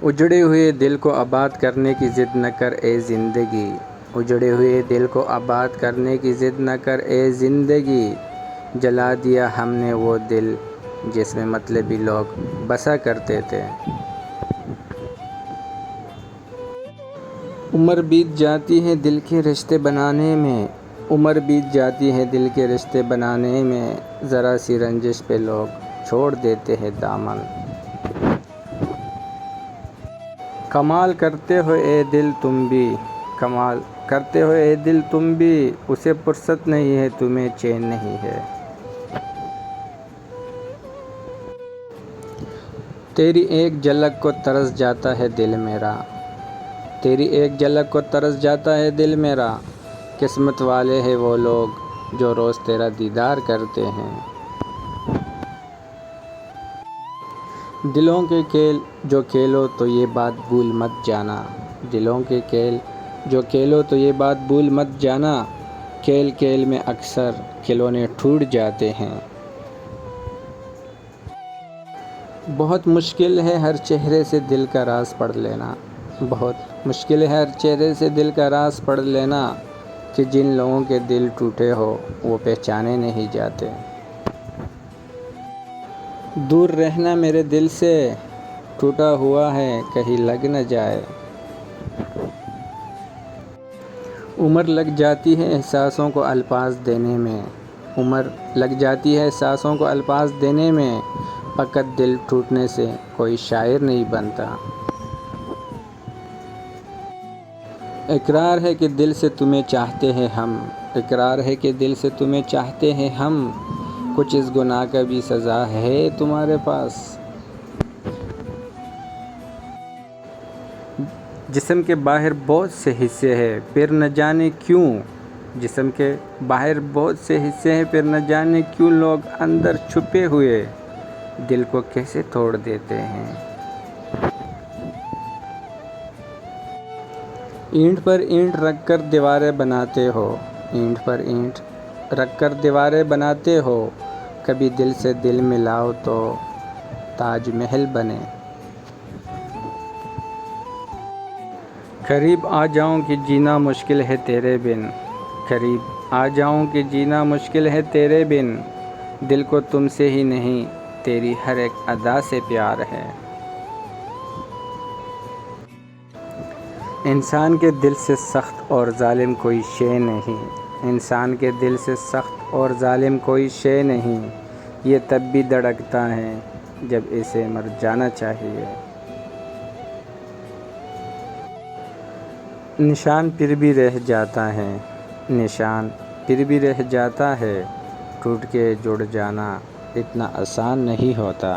اجڑے ہوئے دل کو آباد کرنے کی ضد نہ کر اے زندگی، اجڑے ہوئے دل کو آباد کرنے کی ضد نہ کر اے زندگی، جلا دیا ہم نے وہ دل جس میں مطلبی لوگ بسا کرتے تھے۔ عمر بیت جاتی ہے دل کے رشتے بنانے میں، عمر بیت جاتی ہے دل کے رشتے بنانے میں، ذرا سی رنجش پہ لوگ چھوڑ دیتے ہیں دامن۔ کمال کرتے ہو اے دل تم بھی، کمال کرتے ہو اے دل تم بھی، اسے فرصت نہیں ہے تمہیں چین نہیں ہے۔ تیری ایک جھلک کو ترس جاتا ہے دل میرا، تیری ایک جھلک کو ترس جاتا ہے دل میرا، قسمت والے ہیں وہ لوگ جو روز تیرا دیدار کرتے ہیں۔ دلوں کے کھیل جو کھیلو تو یہ بات بھول مت جانا، دلوں کے کھیل جو کھیلو تو یہ بات بھول مت جانا، کھیل کھیل میں اکثر کھلونے ٹوٹ جاتے ہیں۔ بہت مشکل ہے ہر چہرے سے دل کا راز پڑھ لینا، بہت مشکل ہے ہر چہرے سے دل کا راز پڑھ لینا، کہ جن لوگوں کے دل ٹوٹے ہو وہ پہچانے نہیں جاتے۔ دور رہنا میرے دل سے، ٹوٹا ہوا ہے کہیں لگ نہ جائے۔ عمر لگ جاتی ہے احساسوں کو الفاظ دینے میں، عمر لگ جاتی ہے احساسوں کو الفاظ دینے میں، فقط دل ٹوٹنے سے کوئی شاعر نہیں بنتا۔ اقرار ہے کہ دل سے تمہیں چاہتے ہیں ہم، اقرار ہے کہ دل سے تمہیں چاہتے ہیں ہم، کچھ اس گناہ کا بھی سزا ہے تمہارے پاس۔ جسم کے باہر بہت سے حصے ہیں پھر نہ جانے کیوں، جسم کے باہر بہت سے حصے ہیں پھر نہ جانے کیوں لوگ اندر چھپے ہوئے دل کو کیسے توڑ دیتے ہیں۔ اینٹ پر اینٹ رکھ کر دیواریں بناتے ہو، اینٹ پر اینٹ رکھ کر دیواریں بناتے ہو، کبھی دل سے دل ملاؤ تو تاج محل بنے۔ قریب آ جاؤں کہ جینا مشکل ہے تیرے بن، قریب آ جاؤں کہ جینا مشکل ہے تیرے بن، دل کو تم سے ہی نہیں تیری ہر ایک ادا سے پیار ہے۔ انسان کے دل سے سخت اور ظالم کوئی شے نہیں، انسان کے دل سے سخت اور ظالم کوئی شے نہیں، یہ تب بھی دھڑکتا ہے جب اسے مر جانا چاہیے۔ نشان پھر بھی رہ جاتا ہے، نشان پھر بھی رہ جاتا ہے، ٹوٹ کے جڑ جانا اتنا آسان نہیں ہوتا۔